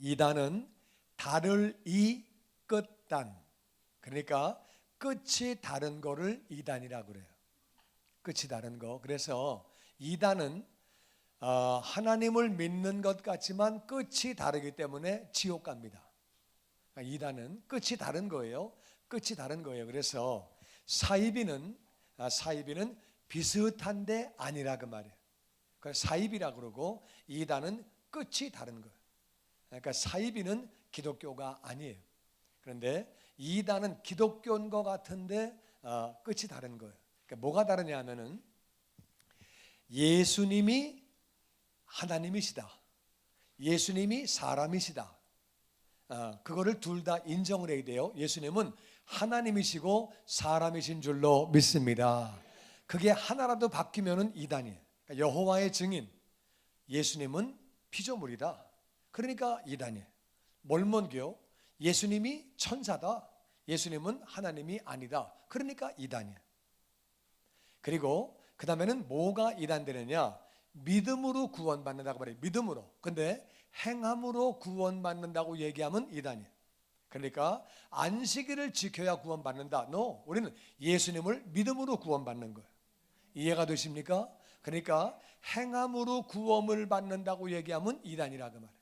이단은 다를 이 끝단, 그러니까 끝이 다른 거를 이단이라고 그래요. 끝이 다른 거. 그래서 이단은 하나님을 믿는 것 같지만 끝이 다르기 때문에 지옥 갑니다. 이단은 끝이 다른 거예요. 끝이 다른 거예요. 그래서 사이비는 비슷한데 아니라 그 말이에요. 그래서 사이비라 그러고 이단은 끝이 다른 거예요. 그러니까 사이비는 기독교가 아니에요. 그런데 이단은 기독교인 것 같은데 끝이 다른 거예요. 그러니까 뭐가 다르냐 하면은 예수님이 하나님이시다, 예수님이 사람이시다, 그거를 둘 다 인정을 해야 돼요. 예수님은 하나님이시고 사람이신 줄로 믿습니다. 그게 하나라도 바뀌면은 이단이에요. 그러니까 여호와의 증인, 예수님은 피조물이다, 그러니까 이단이에요. 몰몬교, 예수님이 천사다, 예수님은 하나님이 아니다, 그러니까 이단이에요. 그리고 그 다음에는 뭐가 이단되느냐, 믿음으로 구원받는다고 말해요. 믿음으로. 근데 행함으로 구원받는다고 얘기하면 이단이에요. 그러니까 안식일을 지켜야 구원받는다. No, 우리는 예수님을 믿음으로 구원받는 거예요. 이해가 되십니까? 그러니까 행함으로 구원을 받는다고 얘기하면 이단이라고 말해요.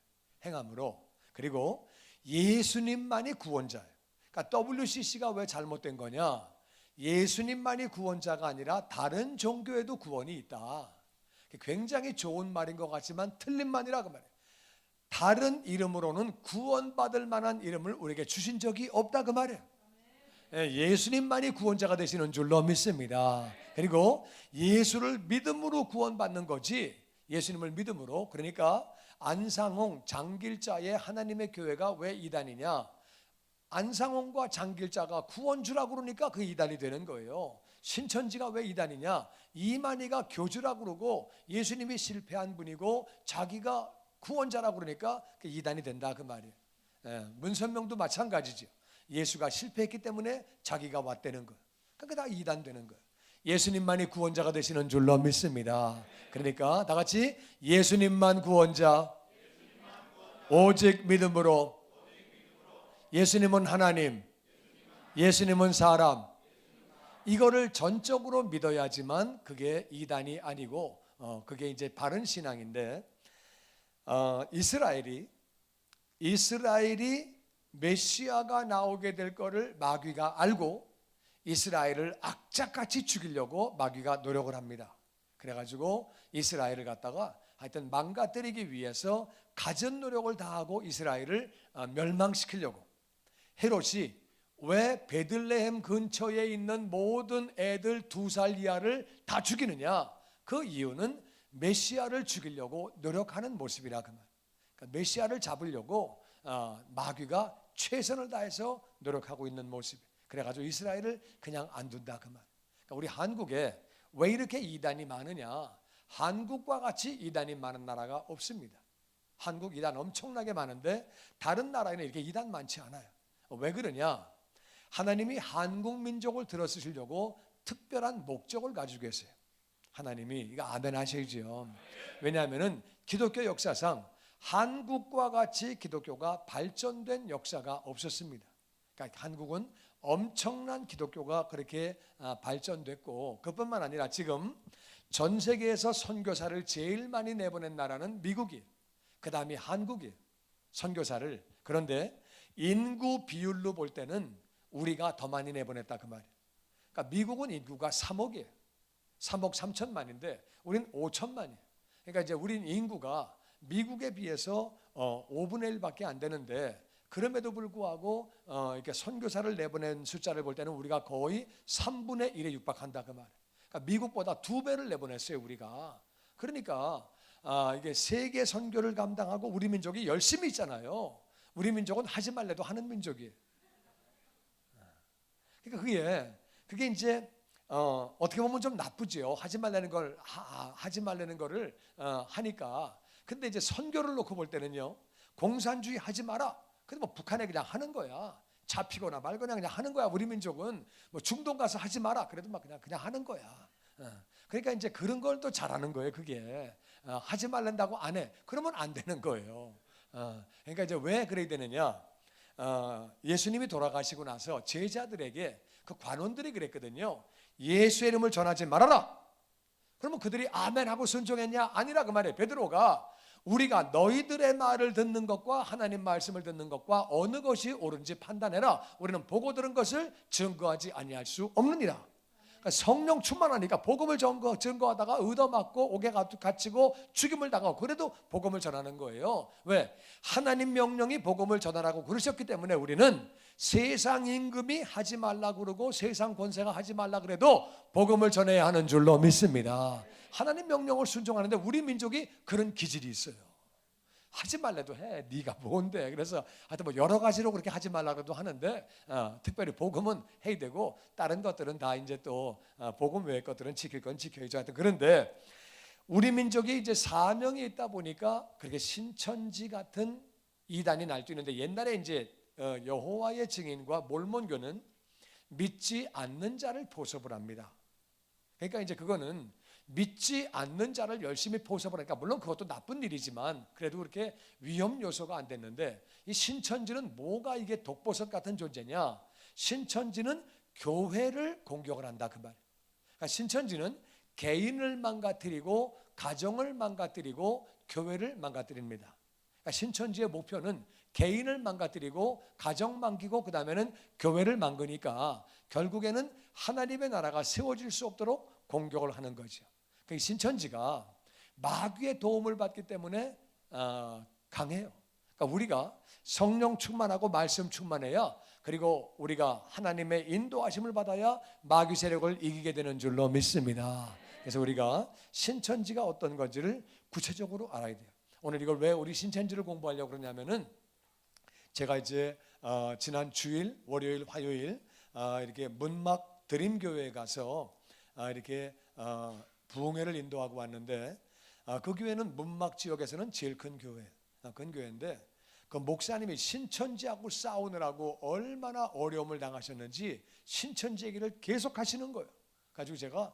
행함으로. 그리고 예수님만이 구원자예요. 그러니까 WCC가 왜 잘못된 거냐, 예수님만이 구원자가 아니라 다른 종교에도 구원이 있다. 굉장히 좋은 말인 것 같지만 틀린 말이라고 말해요. 다른 이름으로는 구원받을 만한 이름을 우리에게 주신 적이 없다 그 말이에요. 예수님만이 구원자가 되시는 줄로 믿습니다. 그리고 예수를 믿음으로 구원받는 거지, 예수님을 믿음으로. 그러니까 안상홍, 장길자의 하나님의 교회가 왜 이단이냐, 안상홍과 장길자가 구원주라고 그러니까 그 이단이 되는 거예요. 신천지가 왜 이단이냐, 이만희가 교주라고 그러고 예수님이 실패한 분이고 자기가 구원자라고 그러니까 그 이단이 된다 그 말이에요. 문선명도 마찬가지죠. 예수가 실패했기 때문에 자기가 왔다는 거예요. 그러니까 다 이단 되는 거예요. 예수님만이 구원자가 되시는 줄로 믿습니다. 그러니까 다 같이 예수님만 구원자, 오직 믿음으로. 예수님은 하나님, 예수님은 사람. 이거를 전적으로 믿어야지만 그게 이단이 아니고 그게 이제 바른 신앙인데, 이스라엘이 메시아가 나오게 될 거를 마귀가 알고 이스라엘을 악착같이 죽이려고 마귀가 노력을 합니다. 그래가지고 이스라엘을 갖다가 하여튼 망가뜨리기 위해서 갖은 노력을 다하고 이스라엘을 멸망시키려고. 헤롯이 왜 베들레헴 근처에 있는 모든 애들 2살 이하를 다 죽이느냐, 그 이유는 메시아를 죽이려고 노력하는 모습이라 그 말. 그러니까 메시아를 잡으려고 마귀가 최선을 다해서 노력하고 있는 모습. 그래가지고 이스라엘을 그냥 안 둔다 그 말. 그러니까 우리 한국에 왜 이렇게 이단이 많으냐, 한국과 같이 이단이 많은 나라가 없습니다. 한국 이단 엄청나게 많은데 다른 나라에는 이렇게 이단 많지 않아요. 왜 그러냐, 하나님이 한국 민족을 들어쓰시려고 특별한 목적을 가지고 계세요. 하나님이 이거 아멘 하셔야죠. 왜냐하면 기독교 역사상 한국과 같이 기독교가 발전된 역사가 없었습니다. 그러니까 한국은 엄청난 기독교가 그렇게 발전됐고, 그뿐만 아니라 지금 전 세계에서 선교사를 제일 많이 내보낸 나라는 미국이에요. 그 다음이 한국이에요, 선교사를. 그런데 인구 비율로 볼 때는 우리가 더 많이 내보냈다 그 말이에요. 그러니까 미국은 인구가 3억이에요. 3억 3천만인데 우린 5천만이에요. 그러니까 이제 우린 인구가 미국에 비해서 5분의 1밖에 안 되는데, 그럼에도 불구하고 이렇게 선교사를 내보낸 숫자를 볼 때는 우리가 거의 3분의 1에 육박한다 그 말이에요. 그러니까 미국보다 2배를 내보냈어요 우리가. 그러니까 이게 세계 선교를 감당하고 우리 민족이 열심히 있잖아요. 우리 민족은 하지 말래도 하는 민족이에요. 그러니까 그게 이제 어떻게 보면 좀 나쁘죠. 하지 말라는 거를 하니까. 근데 이제 선교를 놓고 볼 때는요, 공산주의 하지 마라. 근데 뭐 북한에 그냥 하는 거야. 잡히거나 말거나 그냥 하는 거야. 우리 민족은 뭐 중동 가서 하지 마라. 그래도 막 그냥 하는 거야. 그러니까 이제 그런 걸 또 잘하는 거예요. 그게 하지 말란다고 안 해. 그러면 안 되는 거예요. 그러니까 이제 왜 그래야 되느냐? 예수님이 돌아가시고 나서 제자들에게 그 관원들이 그랬거든요. 예수의 이름을 전하지 말아라. 그러면 그들이 아멘하고 순종했냐? 아니라 그 말이에요. 베드로가 우리가 너희들의 말을 듣는 것과 하나님 말씀을 듣는 것과 어느 것이 옳은지 판단해라. 우리는 보고 들은 것을 증거하지 아니할 수 없느니라. 그러니까 성령 충만하니까 복음을 증거하다가 얻어맞고 옥에 갇히고 죽임을 당하고 그래도 복음을 전하는 거예요. 왜? 하나님 명령이 복음을 전하라고 그러셨기 때문에 우리는 세상 임금이 하지 말라 그러고 세상 권세가 하지 말라 그래도 복음을 전해야 하는 줄로 믿습니다. 하나님 명령을 순종하는데 우리 민족이 그런 기질이 있어요. 하지 말래도 해. 네가 뭔데? 그래서 하여튼 뭐 여러 가지로 그렇게 하지 말라고도 하는데 특별히 복음은 해야 되고 다른 것들은 다 이제 또 복음 외의 것들은 지킬 건 지켜야죠. 하여튼 그런데 우리 민족이 이제 사명이 있다 보니까 그렇게 신천지 같은 이단이 날뛰는데 옛날에 이제 여호와의 증인과 몰몬교는 믿지 않는 자를 포섭을 합니다. 그러니까 이제 그거는 믿지 않는 자를 열심히 포섭을 하니까 물론 그것도 나쁜 일이지만 그래도 그렇게 위험 요소가 안 됐는데 이 신천지는 뭐가 이게 독보석 같은 존재냐? 신천지는 교회를 공격을 한다 그 말. 그러니까 신천지는 개인을 망가뜨리고 가정을 망가뜨리고 교회를 망가뜨립니다. 그러니까 신천지의 목표는 개인을 망가뜨리고 가정 망기고 그 다음에는 교회를 망그니까 결국에는 하나님의 나라가 세워질 수 없도록 공격을 하는 거죠. 신천지가 마귀의 도움을 받기 때문에 강해요. 그러니까 우리가 성령 충만하고 말씀 충만해야 그리고 우리가 하나님의 인도하심을 받아야 마귀 세력을 이기게 되는 줄로 믿습니다. 그래서 우리가 신천지가 어떤 건지를 구체적으로 알아야 돼요. 오늘 이걸 왜 우리 신천지를 공부하려고 그러냐면은 제가 이제 지난 주일, 월요일, 화요일 이렇게 문막 드림교회에 가서 이렇게 부흥회를 인도하고 왔는데 그 교회는 문막 지역에서는 제일 큰 교회인데 그 목사님이 신천지하고 싸우느라고 얼마나 어려움을 당하셨는지 신천지 얘기를 계속 하시는 거예요. 가지고 제가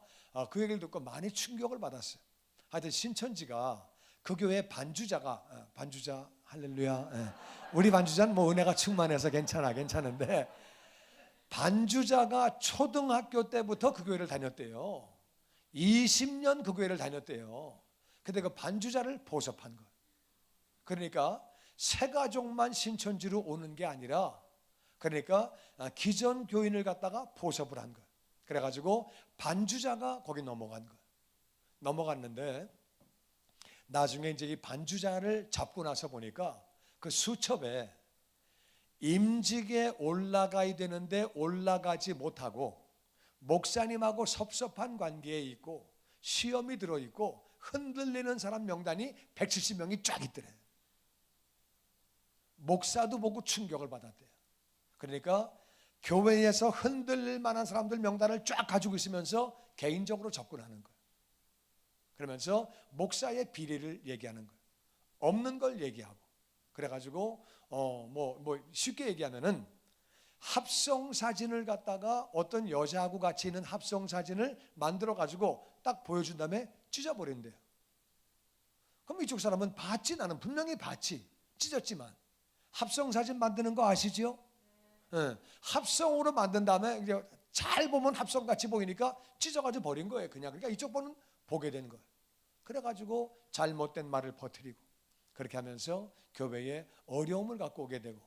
그 얘기를 듣고 많이 충격을 받았어요. 하여튼 신천지가 그 교회 반주자 할렐루야. 우리 반주자는 뭐 은혜가 충만해서 괜찮은데 반주자가 초등학교 때부터 그 교회를 다녔대요. 20년 그 교회를 다녔대요. 근데 그 반주자를 포섭한 거예요. 그러니까 새 가족만 신천지로 오는 게 아니라 그러니까 기존 교인을 갖다가 포섭을 한 거예요. 그래가지고 반주자가 거기 넘어간 거예요. 넘어갔는데 나중에 이제 이 반주자를 잡고 나서 보니까 그 수첩에 임직에 올라가야 되는데 올라가지 못하고 목사님하고 섭섭한 관계에 있고 시험이 들어있고 흔들리는 사람 명단이 170명이 쫙 있더래. 목사도 보고 충격을 받았대요. 그러니까 교회에서 흔들릴 만한 사람들 명단을 쫙 가지고 있으면서 개인적으로 접근하는 거예요. 그러면서 목사의 비리를 얘기하는 거예요. 없는 걸 얘기하고. 그래가지고 쉽게 얘기하면은 합성 사진을 갖다가 어떤 여자하고 같이 있는 합성 사진을 만들어 가지고 딱 보여준 다음에 찢어버린대요. 그럼 이쪽 사람은 봤지, 나는 분명히 봤지, 찢었지만 합성 사진 만드는 거 아시죠? 네. 합성으로 만든 다음에 이제 잘 보면 합성같이 보이니까 찢어가지고 버린 거예요. 그냥. 그러니까 이쪽 분은 보게 된 거예요. 그래가지고 잘못된 말을 퍼뜨리고 그렇게 하면서 교회에 어려움을 갖고 오게 되고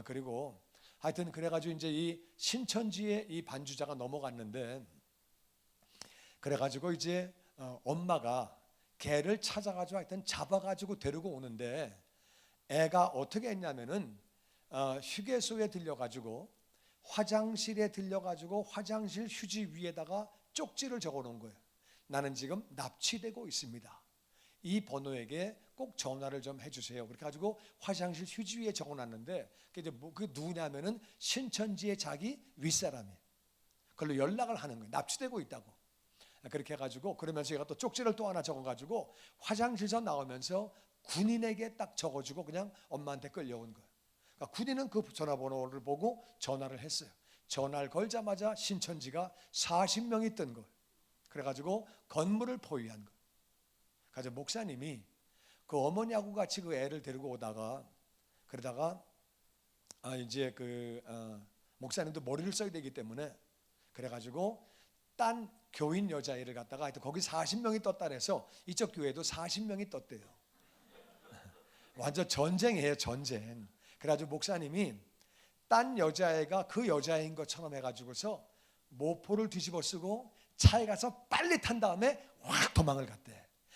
그리고 하여튼 그래가지고 이제 이 신천지에 이 반주자가 넘어갔는데 그래가지고 이제 엄마가 개를 찾아가지고 하여튼 잡아가지고 데리고 오는데 애가 어떻게 했냐면은 휴게소에 들려가지고 화장실에 들려가지고 화장실 휴지 위에다가 쪽지를 적어놓은 거예요. 나는 지금 납치되고 있습니다. 이 번호에게 꼭 전화를 좀 해주세요. 그렇게 가지고 화장실 휴지 위에 적어놨는데 그게 누구냐면은 신천지의 자기 윗사람이에요. 그걸로 연락을 하는 거예요. 납치되고 있다고. 그렇게 해가지고 그러면서 얘가 또 쪽지를 또 하나 적어가지고 화장실에서 나오면서 군인에게 딱 적어주고 그냥 엄마한테 끌려온 거예요. 그러니까 군인은 그 전화번호를 보고 전화를 했어요. 전화를 걸자마자 신천지가 40명이 뜬 거예요. 그래가지고 건물을 포위한 거예요. 그래서 목사님이 그 어머니하고 같이 그 애를 데리고 오다가 그러다가 이제 목사님도 머리를 써야 되기 때문에 그래가지고 딴 교인 여자애를 갖다가 하여튼 거기 40명이 떴다 그래서 이쪽 교회도 40명이 떴대요. 완전 전쟁이에요, 전쟁. 그래가지고 목사님이 딴 여자애가 그 여자애인 것처럼 해가지고서 모포를 뒤집어 쓰고 차에 가서 빨리 탄 다음에 확 도망을 갔대.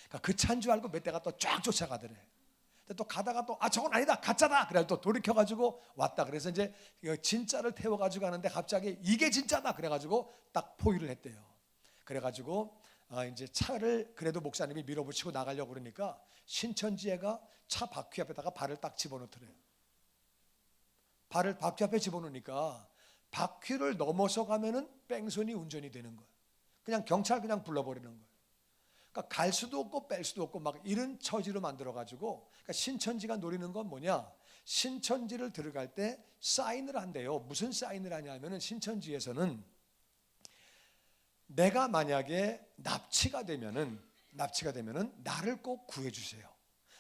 그러니까 그 차인 줄 알고 몇 대가 또 쫙 쫓아가더래. 근데 또 가다가 또 저건 아니다, 가짜다. 그래서 또 돌이켜가지고 왔다. 그래서 이제 진짜를 태워가지고 가는데 갑자기 이게 진짜다. 그래가지고 딱 포위를 했대요. 그래가지고 이제 차를 그래도 목사님이 밀어붙이고 나가려고 그러니까 신천지애가 차 바퀴 앞에다가 발을 딱 집어넣더래요. 발을 바퀴 앞에 집어넣으니까 바퀴를 넘어서 가면은 뺑소니 운전이 되는 거예요. 그냥 경찰 그냥 불러버리는 거예요. 그러니까 갈 수도 없고 뺄 수도 없고 막 이런 처지로 만들어가지고, 그러니까 신천지가 노리는 건 뭐냐? 신천지를 들어갈 때 사인을 한대요. 무슨 사인을 하냐면은 신천지에서는 내가 만약에 납치가 되면은 나를 꼭 구해주세요.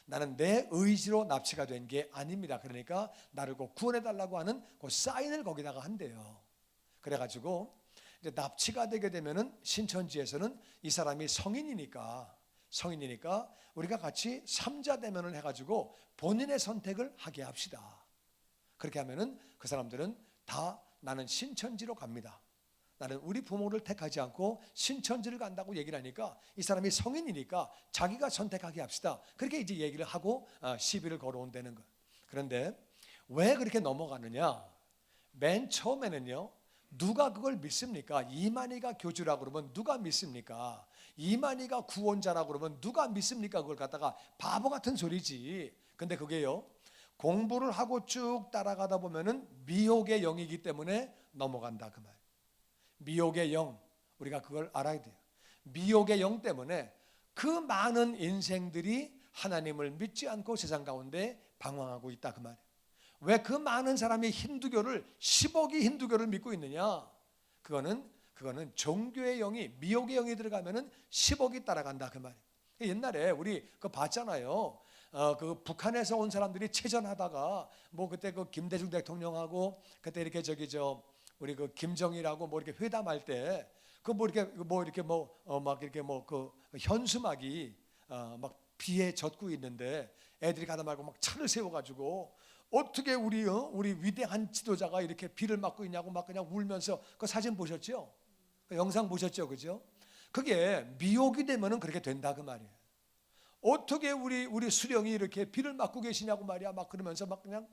나는 내 의지로 납치가 된 게 아닙니다. 그러니까 나를 꼭 구원해달라고 하는 그 사인을 거기다가 한대요. 그래가지고 이제 납치가 되게 되면은 신천지에서는 이 사람이 성인이니까 우리가 같이 삼자 대면을 해가지고 본인의 선택을 하게 합시다. 그렇게 하면은 그 사람들은 다 나는 신천지로 갑니다. 나는 우리 부모를 택하지 않고 신천지를 간다고 얘기를 하니까 이 사람이 성인이니까 자기가 선택하게 합시다. 그렇게 이제 얘기를 하고 시비를 걸어온다는 거예요. 그런데 왜 그렇게 넘어가느냐? 맨 처음에는요, 누가 그걸 믿습니까? 이만희가 교주라고 그러면 누가 믿습니까? 이만희가 구원자라고 그러면 누가 믿습니까? 그걸 갖다가 바보 같은 소리지. 근데 그게요, 공부를 하고 쭉 따라가다 보면은 미혹의 영이기 때문에 넘어간다 그 말. 미혹의 영, 우리가 그걸 알아야 돼요. 미혹의 영 때문에 그 많은 인생들이 하나님을 믿지 않고 세상 가운데 방황하고 있다 그 말이에요. 왜 그 많은 사람이 힌두교를 10억이 힌두교를 믿고 있느냐? 그거는 종교의 영이, 미혹의 영이 들어가면은 10억이 따라간다 그 말이에요. 옛날에 우리 그거 봤잖아요. 그 북한에서 온 사람들이 체전하다가 뭐 그때 그 김대중 대통령하고 그때 이렇게 우리 그 김정일하고 뭐 이렇게 회담할 때 그 막 이렇게 그 현수막이 막 비에 젖고 있는데 애들이 가다 말고 막 차를 세워가지고 어떻게 우리 위대한 지도자가 이렇게 비를 맞고 있냐고 막 그냥 울면서 그 사진 보셨죠? 그 영상 보셨죠, 그죠? 그게 미혹이 되면은 그렇게 된다 그 말이에요. 어떻게 우리 수령이 이렇게 비를 맞고 계시냐고 말이야. 막 그러면서 막 그냥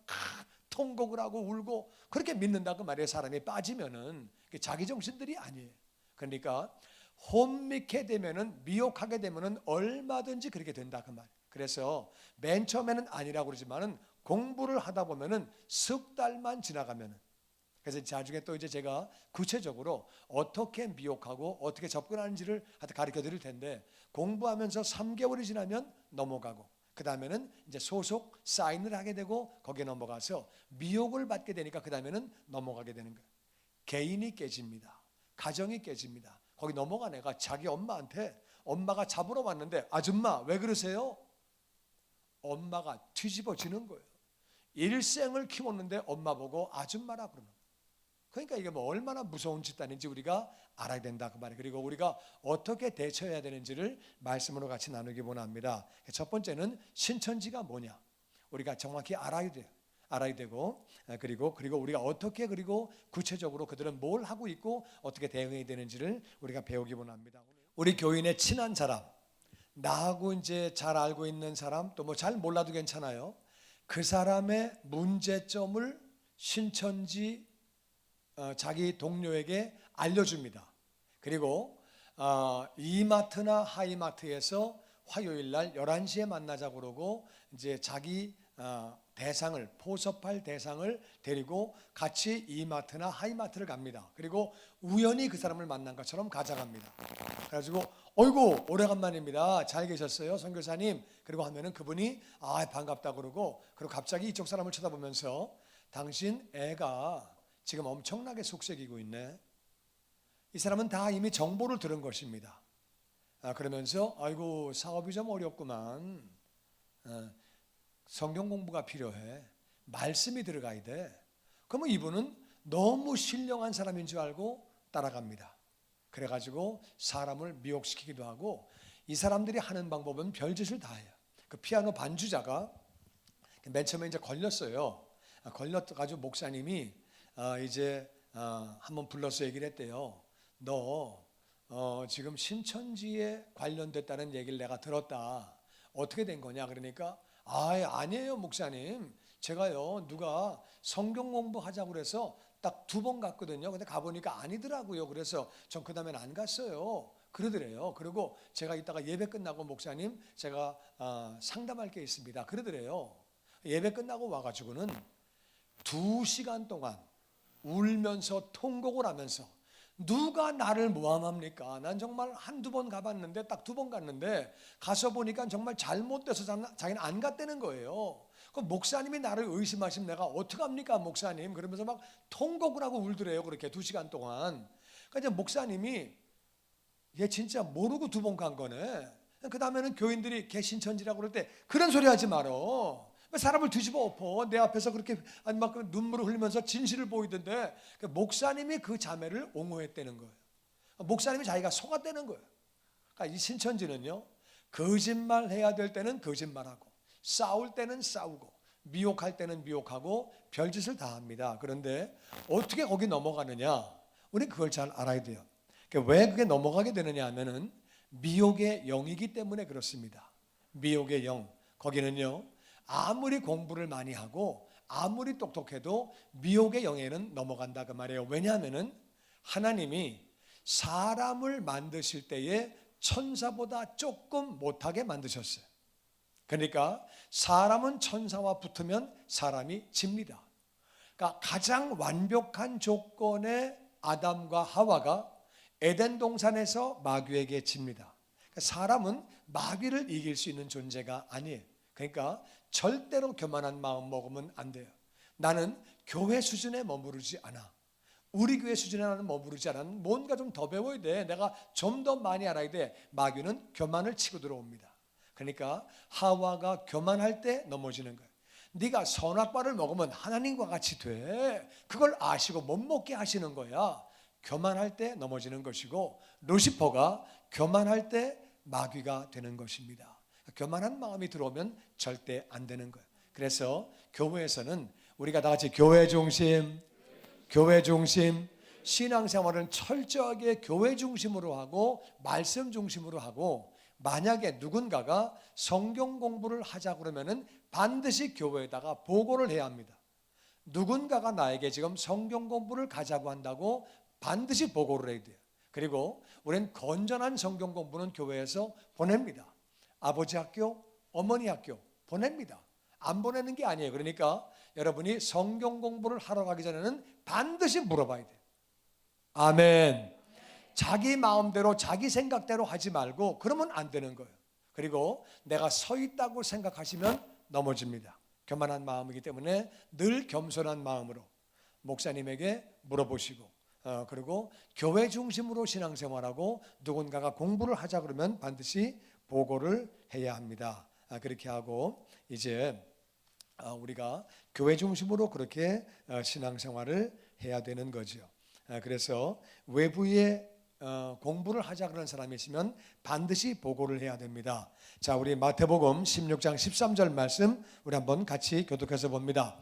통곡을 하고 울고 그렇게 믿는다 그 말이에요. 사람이 빠지면은 자기 정신들이 아니에요. 그러니까 혼미케 되면은, 미혹하게 되면은 얼마든지 그렇게 된다 그 말. 그래서 맨 처음에는 아니라고 그러지만은 공부를 하다 보면은 석 달만 지나가면은, 그래서 나중에 또 이제 제가 구체적으로 어떻게 미혹하고 어떻게 접근하는지를 가르쳐 드릴 텐데, 공부하면서 3개월이 지나면 넘어가고 그 다음에는 이제 소속 사인을 하게 되고 거기에 넘어가서 미혹을 받게 되니까 그 다음에는 넘어가게 되는 거예요. 개인이 깨집니다. 가정이 깨집니다. 거기 넘어간 애가 자기 엄마한테, 엄마가 잡으러 왔는데 아줌마 왜 그러세요? 엄마가 뒤집어지는 거예요. 일생을 키웠는데 엄마 보고 아줌마라 그러는 거예요. 그러니까 이게 뭐 얼마나 무서운 집단인지 우리가 알아야 된다 그 말이에요. 그리고 우리가 어떻게 대처해야 되는지를 말씀으로 같이 나누기 원합니다. 첫 번째는 신천지가 뭐냐, 우리가 정확히 알아야 돼요. 알아야 되고, 그리고 우리가 어떻게, 그리고 구체적으로 그들은 뭘 하고 있고 어떻게 대응해야 되는지를 우리가 배우기 원합니다. 우리 교인의 친한 사람, 나하고 이제 잘 알고 있는 사람, 또 뭐 잘 몰라도 괜찮아요. 그 사람의 문제점을 신천지 자기 동료에게 알려줍니다. 그리고 이마트나 하이마트에서 화요일 날 11시에 만나자고 그러고 이제 자기 대상을, 포섭할 대상을 데리고 같이 이마트나 하이마트를 갑니다. 그리고 우연히 그 사람을 만난 것처럼 가져갑니다. 그래가지고 어이구 오래간만입니다. 잘 계셨어요 선교사님? 그리고 하면은 그분이 반갑다 그러고, 그리고 갑자기 이쪽 사람을 쳐다보면서 당신 애가 지금 엄청나게 속썩이고 있네. 이 사람은 다 이미 정보를 들은 것입니다. 그러면서 아이고 사업이 좀 어렵구만. 성경 공부가 필요해. 말씀이 들어가야 돼. 그러면 이분은 너무 신령한 사람인 줄 알고 따라갑니다. 그래가지고 사람을 미혹시키기도 하고, 이 사람들이 하는 방법은 별짓을 다 해요. 그 피아노 반주자가 맨 처음에 이제 걸렸어요. 걸려가지고 목사님이 이제 한번 불러서 얘기를 했대요. 너 지금 신천지에 관련됐다는 얘기를 내가 들었다. 어떻게 된 거냐? 그러니까 아니에요 목사님. 제가요 누가 성경 공부하자고 그래서 딱 2번 갔거든요. 근데 가보니까 아니더라고요. 그래서 전 그 다음엔 안 갔어요. 그러더래요. 그리고 제가 이따가 예배 끝나고 목사님 제가 상담할 게 있습니다. 그러더래요. 예배 끝나고 와가지고는 2시간 동안 울면서 통곡을 하면서, 누가 나를 모함합니까? 난 정말 1-2번 가봤는데, 딱 2번 갔는데 가서 보니까 정말 잘못돼서 자기는 안 갔다는 거예요. 그 목사님이 나를 의심하시면 내가 어떡합니까 목사님? 그러면서 막 통곡을 하고 울더래요. 그렇게 2시간 동안. 그러니까 이제 목사님이 얘 진짜 모르고 2번 간 거네. 그 다음에는 교인들이 개신천지라고 그럴 때 그런 소리 하지 말어. 사람을 뒤집어 엎어. 내 앞에서 그렇게 막 눈물을 흘리면서 진실을 보이던데, 목사님이 그 자매를 옹호했다는 거예요. 목사님이 자기가 속았다는 거예요. 그러니까 이 신천지는요, 거짓말 해야 될 때는 거짓말하고, 싸울 때는 싸우고, 미혹할 때는 미혹하고, 별짓을 다 합니다. 그런데 어떻게 거기 넘어가느냐? 우리 그걸 잘 알아야 돼요. 왜 그게 넘어가게 되느냐 하면은 미혹의 영이기 때문에 그렇습니다. 미혹의 영. 거기는요, 아무리 공부를 많이 하고 아무리 똑똑해도 미혹의 영에는 넘어간다 그 말이에요. 왜냐하면은 하나님이 사람을 만드실 때에 천사보다 조금 못하게 만드셨어요. 그러니까 사람은 천사와 붙으면 사람이 집니다. 그러니까 가장 완벽한 조건의 아담과 하와가 에덴 동산에서 마귀에게 집니다. 그러니까 사람은 마귀를 이길 수 있는 존재가 아니에요. 그러니까 절대로 교만한 마음 먹으면 안 돼요. 나는 교회 수준에 머무르지 않아. 우리 교회 수준에 나는 머무르지 않아. 뭔가 좀 더 배워야 돼. 내가 좀 더 많이 알아야 돼. 마귀는 교만을 치고 들어옵니다. 그러니까 하와가 교만할 때 넘어지는 거예요. 네가 선악과를 먹으면 하나님과 같이 돼. 그걸 아시고 못 먹게 하시는 거야. 교만할 때 넘어지는 것이고, 루시퍼가 교만할 때 마귀가 되는 것입니다. 교만한 마음이 들어오면 절대 안 되는 거예요. 그래서 교회에서는 우리가 다 같이 교회 중심, 신앙생활은 철저하게 교회 중심으로 하고 말씀 중심으로 하고, 만약에 누군가가 성경 공부를 하자 그러면은 반드시 교회에다가 보고를 해야 합니다. 누군가가 나에게 지금 성경 공부를 가자고 한다고 반드시 보고를 해야 돼요. 그리고 우리는 건전한 성경 공부는 교회에서 보냅니다. 아버지 학교, 어머니 학교 보냅니다. 안 보내는 게 아니에요. 그러니까 여러분이 성경 공부를 하러 가기 전에는 반드시 물어봐야 돼요. 아멘. 자기 마음대로 자기 생각대로 하지 말고 그러면 안 되는 거예요. 그리고 내가 서 있다고 생각하시면 넘어집니다. 교만한 마음이기 때문에 늘 겸손한 마음으로 목사님에게 물어보시고, 그리고 교회 중심으로 신앙생활하고 누군가가 공부를 하자 그러면 반드시 보고를 해야 합니다. 그렇게 하고 이제 우리가 교회 중심으로 그렇게 신앙생활을 해야 되는 거죠. 그래서 외부에 공부를 하자 그러는 사람이 있으면 반드시 보고를 해야 됩니다. 자, 우리 마태복음 16장 13절 말씀 우리 한번 같이 교독해서 봅니다.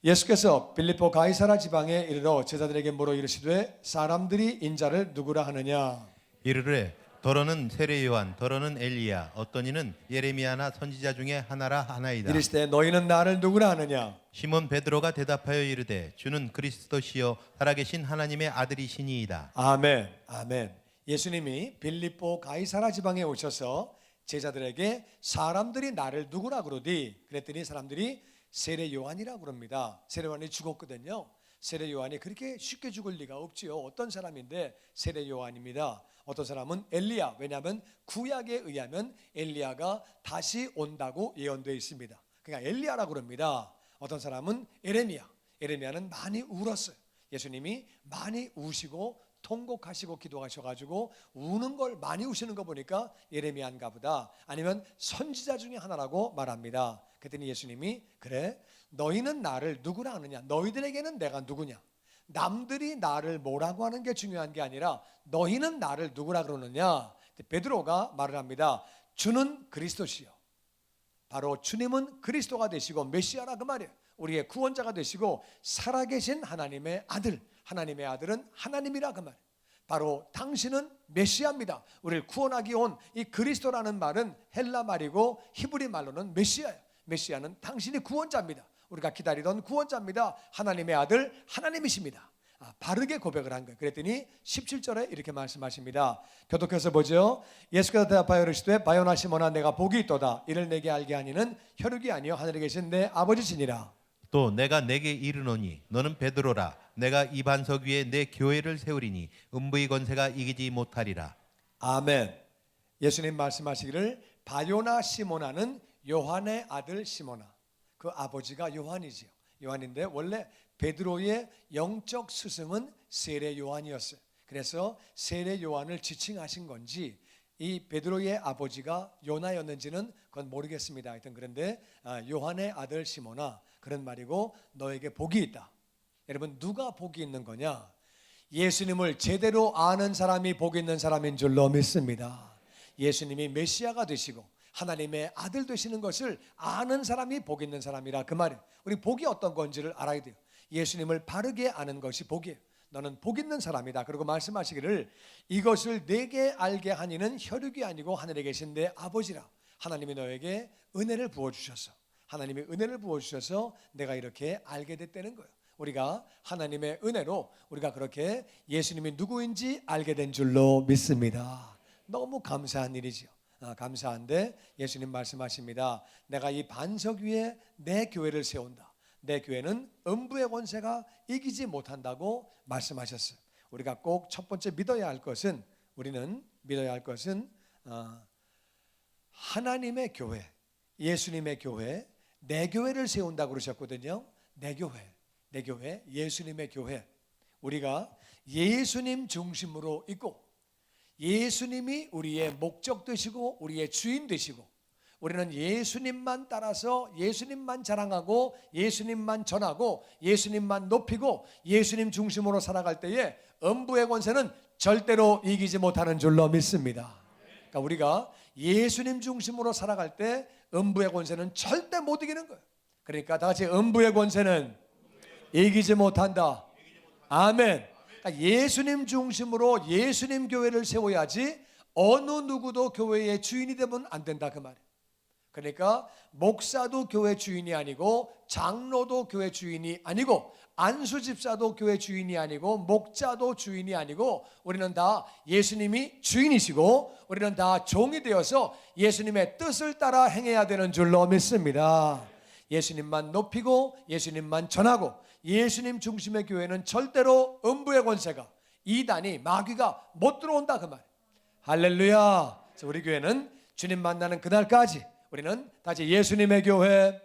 예수께서 빌립보 가이사라 지방에 이르러 제자들에게 물어 이르시되 사람들이 인자를 누구라 하느냐? 이르되 더러는 세례 요한, 더러는 엘리야, 어떤 이는 예레미야나 선지자 중에 하나라 하나이다. 이르시되 너희는 나를 누구라 하느냐? 시몬 베드로가 대답하여 이르되 주는 그리스도시요 살아계신 하나님의 아들이시니이다. 아멘. 아멘. 예수님이 빌립보 가이사라 지방에 오셔서 제자들에게 사람들이 나를 누구라 그러디? 그랬더니 사람들이 세례 요한이라고 그럽니다. 세례 요한이 죽었거든요. 세례 요한이 그렇게 쉽게 죽을 리가 없지요. 어떤 사람인데 세례 요한입니다. 어떤 사람은 엘리야. 왜냐하면 구약에 의하면 엘리야가 다시 온다고 예언되어 있습니다. 그러니까 엘리야라고 그럽니다. 어떤 사람은 예레미야. 예레미야는 많이 울었어요. 예수님이 많이 우시고 통곡하시고 기도하셔가지고 우는 걸 많이 우시는 거 보니까 예레미야인가 보다, 아니면 선지자 중에 하나라고 말합니다. 그랬더니 예수님이 그래 너희는 나를 누구라 하느냐? 너희들에게는 내가 누구냐? 남들이 나를 뭐라고 하는 게 중요한 게 아니라 너희는 나를 누구라 그러느냐? 베드로가 말을 합니다. 주는 그리스도시요. 바로 주님은 그리스도가 되시고 메시아라 그 말이에요. 우리의 구원자가 되시고 살아계신 하나님의 아들, 하나님의 아들은 하나님이라 그 말이에요. 바로 당신은 메시아입니다. 우리를 구원하기 온 이 그리스도라는 말은 헬라 말이고 히브리 말로는 메시아예요. 메시아는 당신이 구원자입니다. 우리가 기다리던 구원자입니다. 하나님의 아들 하나님이십니다. 바르게 고백을 한 거예요. 그랬더니 17절에 이렇게 말씀하십니다. 교독해서 보죠. 예수께서 대답하여 이르시되 바요나 시몬아 내가 복이 있도다. 이를 내게 알게 하니는 혈육이 아니요 하늘에 계신 내 아버지시니라. 또 내가 내게 이르노니 너는 베드로라. 내가 이 반석 위에 내 교회를 세우리니 음부의 권세가 이기지 못하리라. 아멘. 예수님 말씀하시기를 바요나 시모나는 요한의 아들 시모나. 그 아버지가 요한이지요. 요한인데 원래 베드로의 영적 스승은 세례 요한이었어요. 그래서 세례 요한을 지칭하신 건지 이 베드로의 아버지가 요나였는지는 그건 모르겠습니다. 하여튼 그런데 요한의 아들 시모나 그런 말이고 너에게 복이 있다. 여러분 누가 복이 있는 거냐? 예수님을 제대로 아는 사람이 복 있는 사람인 줄로 믿습니다. 예수님이 메시아가 되시고 하나님의 아들 되시는 것을 아는 사람이 복 있는 사람이라 그 말이에요. 우리 복이 어떤 건지를 알아야 돼요. 예수님을 바르게 아는 것이 복이에요. 너는 복 있는 사람이다. 그리고 말씀하시기를 이것을 내게 알게 하니는 혈육이 아니고 하늘에 계신 내 아버지라. 하나님이 너에게 은혜를 부어주셔서 하나님이 은혜를 부어주셔서 내가 이렇게 알게 됐다는 거예요. 우리가 하나님의 은혜로 우리가 그렇게 예수님이 누구인지 알게 된 줄로 믿습니다. 너무 감사한 일이지요. 감사한데 예수님 말씀하십니다. 내가 이 반석 위에 내 교회를 세운다. 내 교회는 음부의 권세가 이기지 못한다고 말씀하셨어요. 우리가 꼭 첫 번째 믿어야 할 것은 우리는 믿어야 할 것은 하나님의 교회, 예수님의 교회, 내 교회를 세운다고 그러셨거든요. 내 교회, 예수님의 교회. 우리가 예수님 중심으로 있고 예수님이 우리의 목적 되시고 우리의 주인 되시고 우리는 예수님만 따라서 예수님만 자랑하고 예수님만 전하고 예수님만 높이고 예수님 중심으로 살아갈 때에 음부의 권세는 절대로 이기지 못하는 줄로 믿습니다. 그러니까 우리가 예수님 중심으로 살아갈 때 음부의 권세는 절대 못 이기는 거예요. 그러니까 다 같이 음부의 권세는 이기지 못한다. 아멘. 그러니까 예수님 중심으로 예수님 교회를 세워야지 어느 누구도 교회의 주인이 되면 안 된다 그 말이에요. 그러니까 목사도 교회 주인이 아니고 장로도 교회 주인이 아니고 안수 집사도 교회 주인이 아니고 목자도 주인이 아니고 우리는 다 예수님이 주인이시고 우리는 다 종이 되어서 예수님의 뜻을 따라 행해야 되는 줄로 믿습니다. 예수님만 높이고 예수님만 전하고 예수님 중심의 교회는 절대로 음부의 권세가 이단이 마귀가 못 들어온다 그 말. 할렐루야. 그래서 우리 교회는 주님 만나는 그날까지 우리는 다시 예수님의 교회,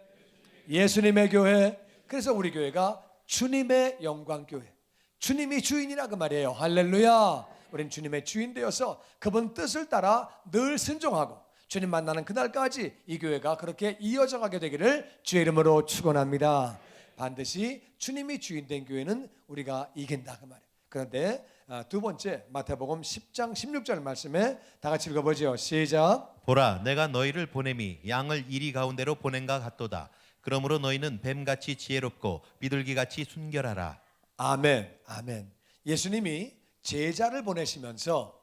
예수님의 교회. 그래서 우리 교회가 주님의 영광 교회, 주님이 주인이라 그 말이에요. 할렐루야. 우리는 주님의 주인 되어서 그분 뜻을 따라 늘 순종하고 주님 만나는 그날까지 이 교회가 그렇게 이어져 가게 되기를 주의 이름으로 축원합니다. 반드시 주님이 주인 된 교회는 우리가 이긴다 그 말이에요. 그런데 두 번째 마태복음 10장 16절 말씀에 다 같이 읽어보죠. 시작. 보라 내가 너희를 보냄이 양을 이리 가운데로 보낸가 같도다. 그러므로 너희는 뱀같이 지혜롭고 비둘기같이 순결하라. 아멘. 아멘. 예수님이 제자를 보내시면서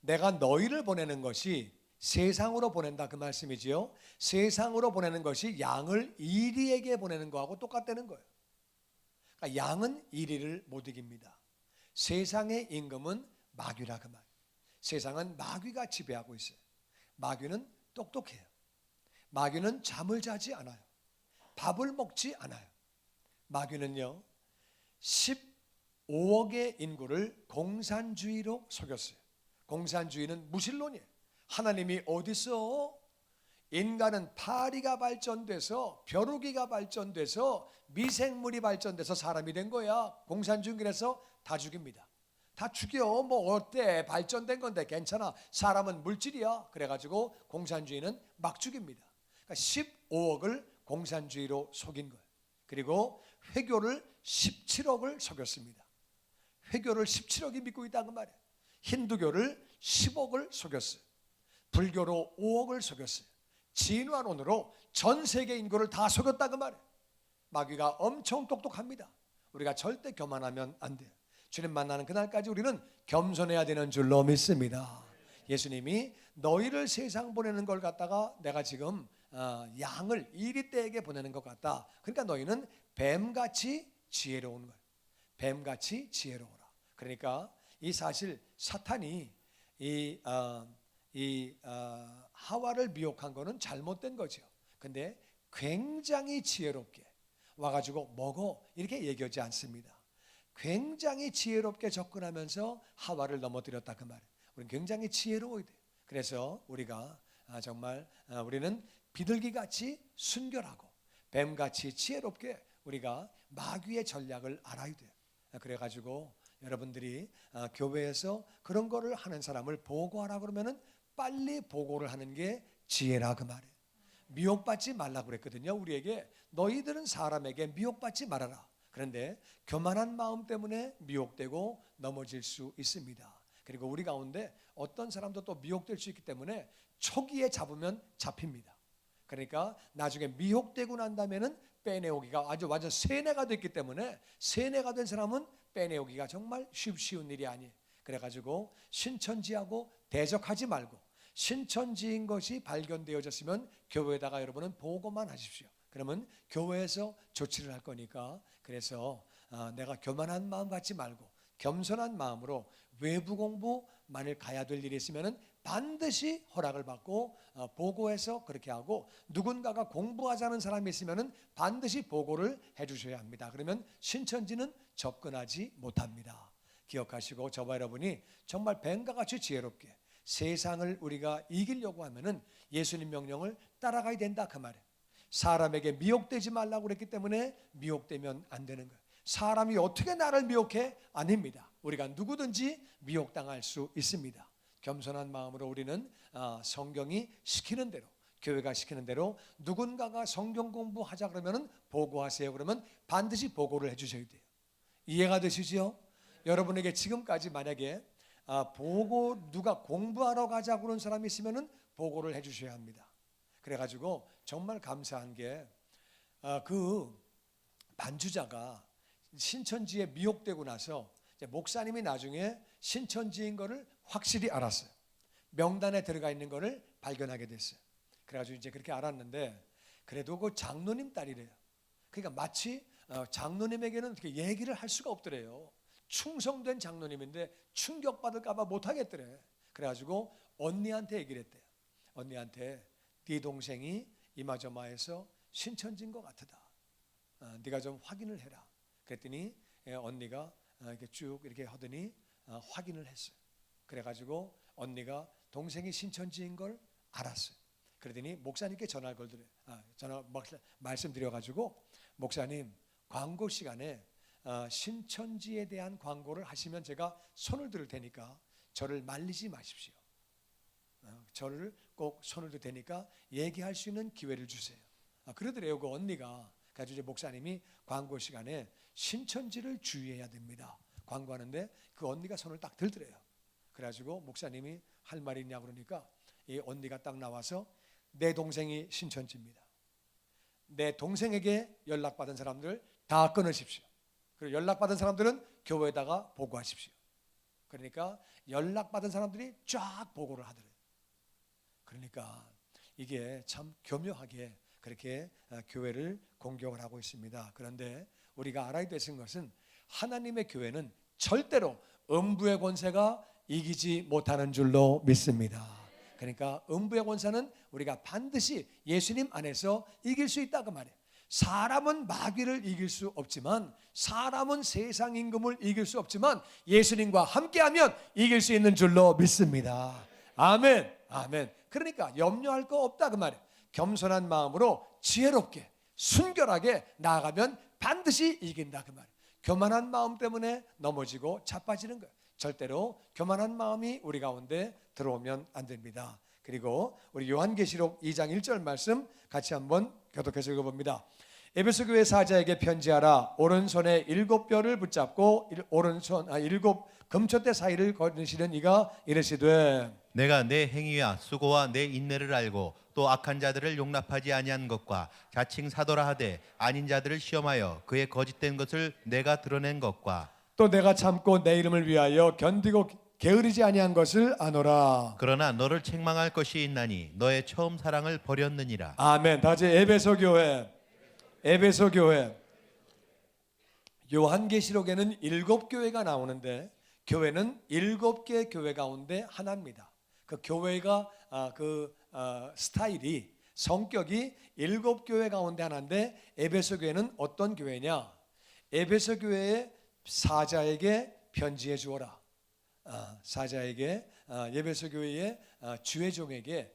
내가 너희를 보내는 것이 세상으로 보낸다 그 말씀이지요. 세상으로 보내는 것이 양을 이리에게 보내는 거하고 똑같다는 거예요. 그러니까 양은 이리를 못 이깁니다. 세상의 임금은 마귀라 그 말. 세상은 마귀가 지배하고 있어요. 마귀는 똑똑해요. 마귀는 잠을 자지 않아요. 밥을 먹지 않아요. 마귀는요 15억의 인구를 공산주의로 속였어요. 공산주의는 무신론이에요. 하나님이 어디 있어? 인간은 파리가 발전돼서 벼룩이가 발전돼서 미생물이 발전돼서 사람이 된 거야. 공산주의에서 다 죽입니다. 다 죽여. 뭐 어때? 발전된 건데 괜찮아. 사람은 물질이야. 그래가지고 공산주의는 막 죽입니다. 그러니까 15억을 공산주의로 속인 거예요. 그리고 회교를 17억을 속였습니다. 회교를 17억이 믿고 있다 그 말이에요. 힌두교를 10억을 속였어요. 불교로 5억을 속였어요. 진화론으로 전 세계 인구를 다 속였다 그 말이에요. 마귀가 엄청 똑똑합니다. 우리가 절대 교만하면 안 돼요. 주님 만나는 그날까지 우리는 겸손해야 되는 줄로 믿습니다. 예수님이 너희를 세상 보내는 걸 갖다가 내가 지금 양을 이리떼에게 보내는 것 같다. 그러니까 너희는 뱀같이 지혜로운 거예요. 뱀같이 지혜로워라. 그러니까 이 사실 사탄이 하와를 미혹한 거는 잘못된 거죠. 근데 굉장히 지혜롭게 와가지고 먹어 이렇게 얘기하지 않습니다. 굉장히 지혜롭게 접근하면서 하와를 넘어뜨렸다 그 말이에요. 우리는 굉장히 지혜로워야 돼요. 그래서 우리가 정말 우리는 비둘기같이 순결하고 뱀같이 지혜롭게 우리가 마귀의 전략을 알아야 돼요. 그래가지고 여러분들이 교회에서 그런 거를 하는 사람을 보고하라 그러면은 빨리 보고를 하는 게 지혜라 그 말이에요. 미혹받지 말라고 그랬거든요. 우리에게 너희들은 사람에게 미혹받지 말아라. 그런데 교만한 마음 때문에 미혹되고 넘어질 수 있습니다. 그리고 우리 가운데 어떤 사람도 또 미혹될 수 있기 때문에 초기에 잡으면 잡힙니다. 그러니까 나중에 미혹되고 난다면은 빼내오기가 아주 완전 세뇌가 됐기 때문에 세뇌가 된 사람은 빼내오기가 정말 쉬운 일이 아니에요. 그래가지고 신천지하고 대적하지 말고 신천지인 것이 발견되어졌으면 교회에다가 여러분은 보고만 하십시오. 그러면 교회에서 조치를 할 거니까 그래서 내가 교만한 마음 갖지 말고 겸손한 마음으로 외부 공부 만일 가야 될 일이 있으면 반드시 허락을 받고 보고해서 그렇게 하고 누군가가 공부하자는 사람이 있으면 반드시 보고를 해주셔야 합니다. 그러면 신천지는 접근하지 못합니다. 기억하시고 저와 여러분이 정말 뱀과 같이 지혜롭게 세상을 우리가 이기려고 하면은 예수님 명령을 따라가야 된다 그 말이에요. 사람에게 미혹되지 말라고 그랬기 때문에 미혹되면 안 되는 거예요. 사람이 어떻게 나를 미혹해? 아닙니다. 우리가 누구든지 미혹당할 수 있습니다. 겸손한 마음으로 우리는 성경이 시키는 대로 교회가 시키는 대로 누군가가 성경 공부하자 그러면 보고하세요. 그러면 반드시 보고를 해주셔야 돼요. 이해가 되시죠? 여러분에게 지금까지 만약에 보고 누가 공부하러 가자고 그런 사람이 있으면 보고를 해주셔야 합니다. 그래가지고 정말 감사한 게 그 반주자가 신천지에 미혹되고 나서 목사님이 나중에 신천지인 거를 확실히 알았어요. 명단에 들어가 있는 거를 발견하게 됐어요. 그래가지고 이제 그렇게 알았는데 그래도 그 장로님 딸이래요. 그러니까 마치 장로님에게는 어떻게 얘기를 할 수가 없더래요. 충성된 장로님인데 충격받을까봐 못하겠더래. 그래가지고 언니한테 얘기를 했대요. 언니한테 네 동생이 이마저마해서 신천지인 것 같다. 네가 좀 확인을 해라. 그랬더니 언니가 이렇게 쭉 이렇게 하더니 확인을 했어요. 그래가지고 언니가 동생이 신천지인 걸 알았어요. 그러더니 목사님께 전화를 걸더래요. 말씀드려가지고 목사님 광고 시간에 신천지에 대한 광고를 하시면 제가 손을 들을 테니까 저를 말리지 마십시오. 저를 꼭 손을 들 테니까 얘기할 수 있는 기회를 주세요. 그러더래요. 그 언니가. 그래서 이제 목사님이 광고 시간에 신천지를 주의해야 됩니다. 광고하는데 그 언니가 손을 딱 들더래요. 그래가지고 목사님이 할 말이 있냐 그러니까 이 언니가 딱 나와서 내 동생이 신천지입니다. 내 동생에게 연락받은 사람들 다 끊으십시오. 그리고 연락받은 사람들은 교회에다가 보고하십시오. 그러니까 연락받은 사람들이 쫙 보고를 하더래요. 그러니까 이게 참 교묘하게 그렇게 교회를 공격을 하고 있습니다. 그런데 우리가 알아야 되는 것은 하나님의 교회는 절대로 음부의 권세가 이기지 못하는 줄로 믿습니다. 그러니까 음부의 권세는 우리가 반드시 예수님 안에서 이길 수 있다 그 말이에요. 사람은 마귀를 이길 수 없지만 사람은 세상 임금을 이길 수 없지만 예수님과 함께하면 이길 수 있는 줄로 믿습니다. 아멘. 아멘. 그러니까 염려할 거 없다 그 말이에요. 겸손한 마음으로 지혜롭게 순결하게 나아가면 반드시 이긴다 그 말이에요. 교만한 마음 때문에 넘어지고 자빠지는 거예요. 절대로 교만한 마음이 우리 가운데 들어오면 안 됩니다. 그리고 우리 요한계시록 2장 1절 말씀 같이 한번 교독해서 읽어봅니다. 에베소 교회 사자에게 편지하라. 오른손에 7뼈를 붙잡고 오른손 7 금초대 사이를 거느시는 이가 이르시되 내가 내 행위와 수고와 내 인내를 알고 또 악한 자들을 용납하지 아니한 것과 자칭 사도라 하되 아닌 자들을 시험하여 그의 거짓된 것을 내가 드러낸 것과 또 내가 참고 내 이름을 위하여 견디고 게으르지 아니한 것을 아노라. 그러나 너를 책망할 것이 있나니 너의 처음 사랑을 버렸느니라. 아멘. 다시 에베소 교회, 에베소 교회. 요한계시록에는 7교회가 나오는데 교회는 7개의 교회 가운데 하나입니다. 그 교회가 스타일이 성격이 7교회 가운데 하나인데 에베소 교회는 어떤 교회냐? 에베소 교회의 사자에게 편지해 주어라. 사자에게 에베소 교회의 주의 종에게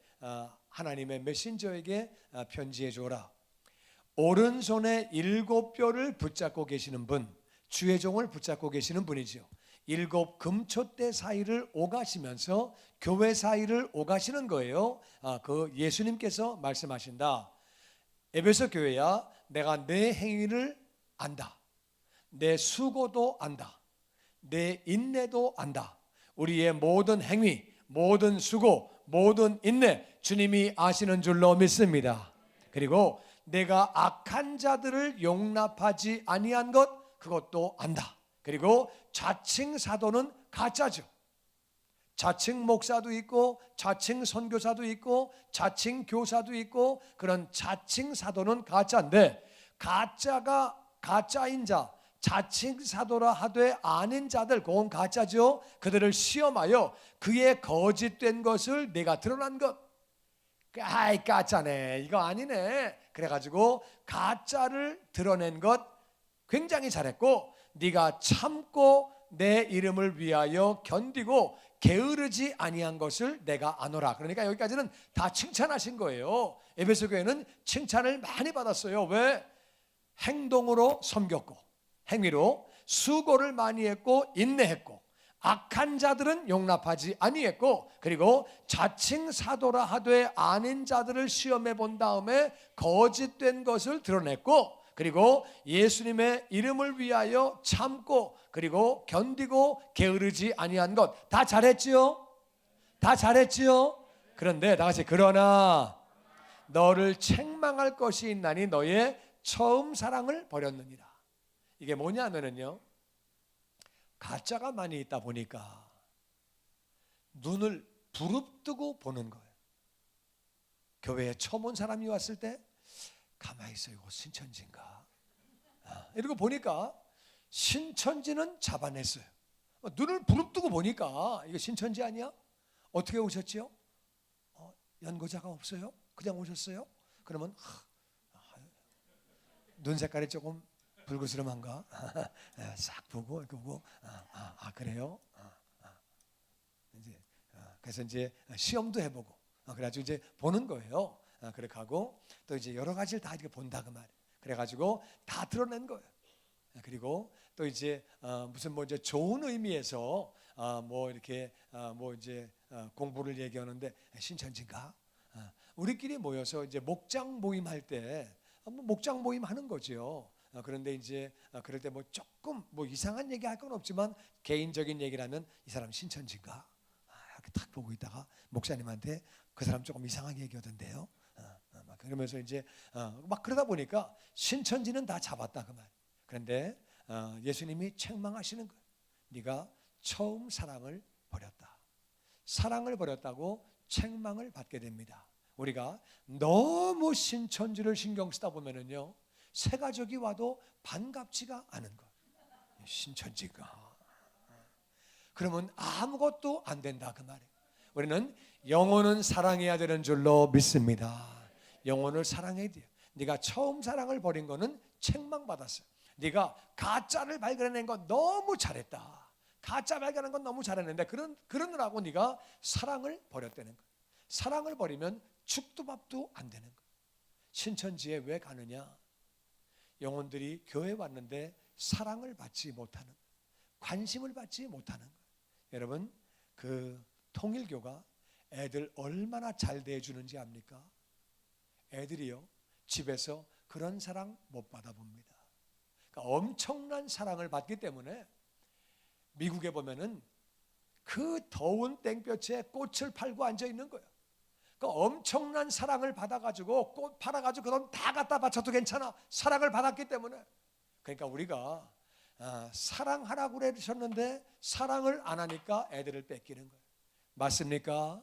하나님의 메신저에게 편지해 주어라. 오른손에 7뼈를 붙잡고 계시는 분, 주의 종을 붙잡고 계시는 분이죠. 7 금초대 사이를 오가시면서 교회 사이를 오가시는 거예요. 그 예수님께서 말씀하신다. 에베소 교회야, 내가 내 행위를 안다. 내 수고도 안다. 내 인내도 안다. 우리의 모든 행위, 모든 수고, 모든 인내 주님이 아시는 줄로 믿습니다. 그리고 내가 악한 자들을 용납하지 아니한 것 그것도 안다. 그리고 자칭 사도는 가짜죠. 자칭 목사도 있고 자칭 선교사도 있고 자칭 교사도 있고 그런 자칭 사도는 가짜인데 가짜가 가짜인 자 자칭 사도라 하되 아닌 자들 그건 가짜죠. 그들을 시험하여 그의 거짓된 것을 내가 드러난 것. 아이 가짜네 이거 아니네. 그래가지고 가짜를 드러낸 것 굉장히 잘했고 네가 참고 내 이름을 위하여 견디고 게으르지 아니한 것을 내가 아노라. 그러니까 여기까지는 다 칭찬하신 거예요. 에베소 교회는 칭찬을 많이 받았어요. 왜? 행동으로 섬겼고 행위로 수고를 많이 했고 인내했고 악한 자들은 용납하지 아니했고 그리고 자칭 사도라 하되 아닌 자들을 시험해 본 다음에 거짓된 것을 드러냈고 그리고 예수님의 이름을 위하여 참고 그리고 견디고 게으르지 아니한 것 다 잘했지요? 다 잘했지요? 그런데 다 같이 그러나 너를 책망할 것이 있나니 너의 처음 사랑을 버렸느니라. 이게 뭐냐면요 가짜가 많이 있다 보니까 눈을 부릅뜨고 보는 거예요. 교회에 처음 온 사람이 왔을 때 가만히 있어 이거 신천지인가 이러고 보니까 신천지는 잡아냈어요. 눈을 부릅뜨고 보니까 이거 신천지 아니야? 어떻게 오셨지요? 연고자가 없어요? 그냥 오셨어요? 그러면 눈 색깔이 조금 불그스름한가? 싹 보고 이렇게 보고 그래요? 이제 그래서 이제 시험도 해보고 그래가지고 이제 보는 거예요. 그렇게 하고 또 이제 여러 가지를 다 이렇게 본다 그 말이에요. 그래가지고 다 드러낸 거예요. 그리고 또 이제 무슨 뭐 이제 좋은 의미에서 뭐 이렇게 뭐 이제 공부를 얘기하는데 신천지인가? 우리끼리 모여서 이제 목장 모임 할 때 목장 모임 하는 거죠. 그런데 이제 그럴 때 뭐 조금 뭐 이상한 얘기 할 건 없지만 개인적인 얘기를 하면 이 사람 신천지인가? 이렇게 딱 보고 있다가 목사님한테 그 사람 조금 이상하게 얘기하던데요. 막 그러면서 이제 막 그러다 보니까 신천지는 다 잡았다 그 말. 그런데 예수님이 책망하시는 거예요. 네가 처음 사랑을 버렸다. 사랑을 버렸다고 책망을 받게 됩니다. 우리가 너무 신천지를 신경 쓰다 보면은요 새 가족이 와도 반갑지가 않은 것. 신천지가 그러면 아무것도 안 된다 그 말이에요. 우리는 영혼은 사랑해야 되는 줄로 믿습니다. 영혼을 사랑해야 돼요. 네가 처음 사랑을 버린 거는 책망받았어요. 네가 가짜를 발견해낸 건 너무 잘했다. 가짜 발견한 건 너무 잘했는데 그러느라고 네가 사랑을 버렸다는 거예요. 사랑을 버리면 죽도 밥도 안 되는 거예요. 신천지에 왜 가느냐? 영혼들이 교회에 왔는데 사랑을 받지 못하는 거예요. 관심을 받지 못하는 거예요. 여러분 그 통일교가 애들 얼마나 잘 대해주는지 압니까? 애들이요, 집에서 그런 사랑 못 받아봅니다. 그러니까 엄청난 사랑을 받기 때문에 미국에 보면은 그 더운 땡볕에 꽃을 팔고 앉아 있는 거예요. 그 엄청난 사랑을 받아가지고 꽃 팔아가지고 그 돈 다 갖다 바쳐도 괜찮아. 사랑을 받았기 때문에. 그러니까 우리가 사랑하라고 그러셨는데 사랑을 안 하니까 애들을 뺏기는 거예요. 맞습니까?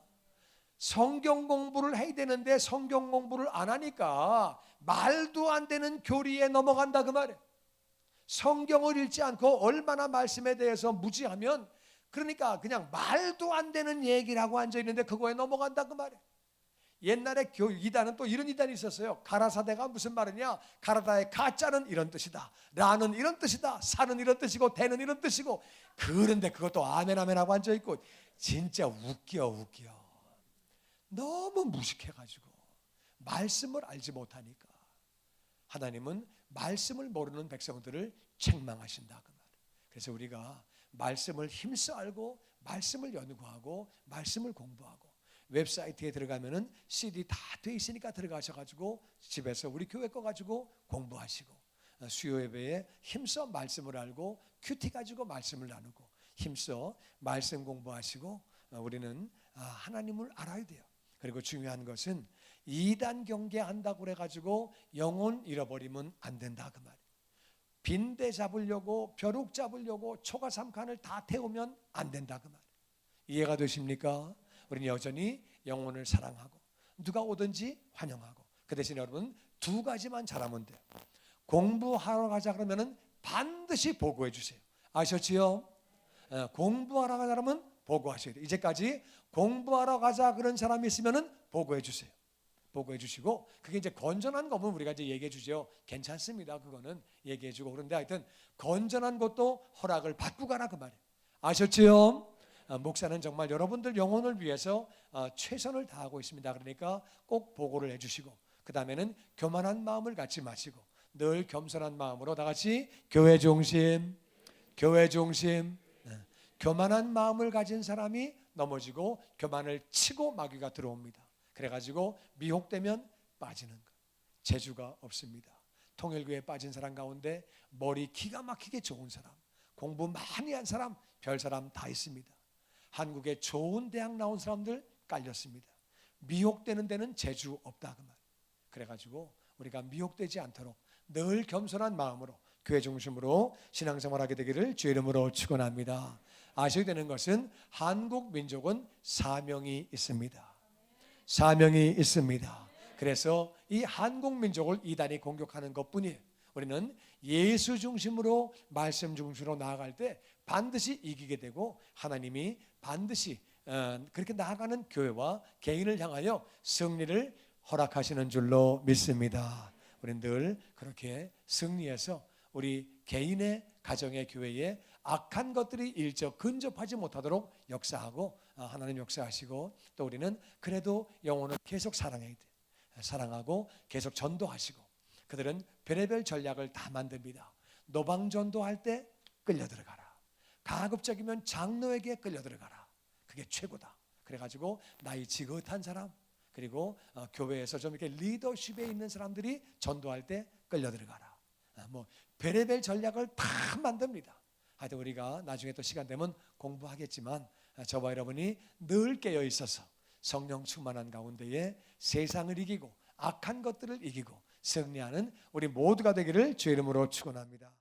성경 공부를 해야 되는데 성경 공부를 안 하니까 말도 안 되는 교리에 넘어간다 그 말이에요. 성경을 읽지 않고 얼마나 말씀에 대해서 무지하면, 그러니까 그냥 말도 안 되는 얘기를 하고 앉아 있는데 그거에 넘어간다 그 말이에요. 옛날에 이단은 또 이런 이단이 있었어요. 가라사대가 무슨 말이냐? 가라다의 가짜는 이런 뜻이다, 라는 이런 뜻이다, 사는 이런 뜻이고 대는 이런 뜻이고. 그런데 그것도 아멘 아멘 하고 앉아 있고 진짜 웃겨. 너무 무식해가지고 말씀을 알지 못하니까 하나님은 말씀을 모르는 백성들을 책망하신다 그 말이에요. 그래서 우리가 말씀을 힘써 알고 말씀을 연구하고 말씀을 공부하고, 웹사이트에 들어가면은 CD 다 돼 있으니까 들어가셔가지고 집에서 우리 교회 거 가지고 공부하시고, 수요 예배에 힘써 말씀을 알고 큐티 가지고 말씀을 나누고 힘써 말씀 공부하시고, 우리는 하나님을 알아야 돼요. 그리고 중요한 것은 이단 경계한다고 그래가지고 영혼 잃어버리면 안 된다 그 말이에요. 빈대 잡으려고 벼룩 잡으려고 초가 3칸을 다 태우면 안 된다 그 말이에요. 이해가 되십니까? 우리는 여전히 영혼을 사랑하고 누가 오든지 환영하고, 그 대신 여러분 두 가지만 잘하면 돼요. 공부하러 가자 그러면은 반드시 보고해 주세요. 아셨지요? 공부하러 가자 그러면 보고하셔야 돼요. 이제까지 공부하러 가자 그런 사람이 있으면은 보고해 주세요. 보고해 주시고, 그게 이제 건전한 거면 우리가 이제 얘기해 주죠. 괜찮습니다. 그거는 얘기해 주고. 그런데 하여튼 건전한 것도 허락을 받고 가라 그 말이에요. 아셨지요? 목사는 정말 여러분들 영혼을 위해서 최선을 다하고 있습니다. 그러니까 꼭 보고를 해주시고, 그 다음에는 교만한 마음을 갖지 마시고 늘 겸손한 마음으로 다 같이 교회 중심. 교만한 마음을 가진 사람이 넘어지고 교만을 치고 마귀가 들어옵니다. 그래가지고 미혹되면 빠지는 것, 재주가 없습니다. 통일교에 빠진 사람 가운데 머리 기가 막히게 좋은 사람, 공부 많이 한 사람, 별 사람 다 있습니다. 한국에 좋은 대학 나온 사람들 깔렸습니다. 미혹되는 데는 재주 없다 그 말. 그래가지고 우리가 미혹되지 않도록 늘 겸손한 마음으로 교회 중심으로 신앙생활하게 되기를 주의 이름으로 축원합니다. 아셔야 되는 것은 한국 민족은 사명이 있습니다. 사명이 있습니다. 그래서 이 한국 민족을 이단이 공격하는 것뿐이에요. 우리는 예수 중심으로 말씀 중심으로 나아갈 때 반드시 이기게 되고, 하나님이 반드시 그렇게 나아가는 교회와 개인을 향하여 승리를 허락하시는 줄로 믿습니다. 우리는 늘 그렇게 승리해서 우리 개인의 가정의 교회에 악한 것들이 일적 근접하지 못하도록 역사하고, 하나님 역사하시고, 또 우리는 그래도 영혼을 계속 사랑해야 돼. 사랑하고 계속 전도하시고, 그들은 별의별 전략을 다 만듭니다. 노방전도할 때 끌려 들어가라. 가급적이면 장로에게 끌려 들어가라. 그게 최고다. 그래가지고 나이 지긋한 사람, 그리고 교회에서 좀 이렇게 리더십에 있는 사람들이 전도할 때 끌려 들어가라. 뭐 별의별 전략을 다 만듭니다. 하여튼 우리가 나중에 또 시간 되면 공부하겠지만, 저와 여러분이 늘 깨어 있어서 성령 충만한 가운데에 세상을 이기고 악한 것들을 이기고 승리하는 우리 모두가 되기를 주의 이름으로 축원합니다.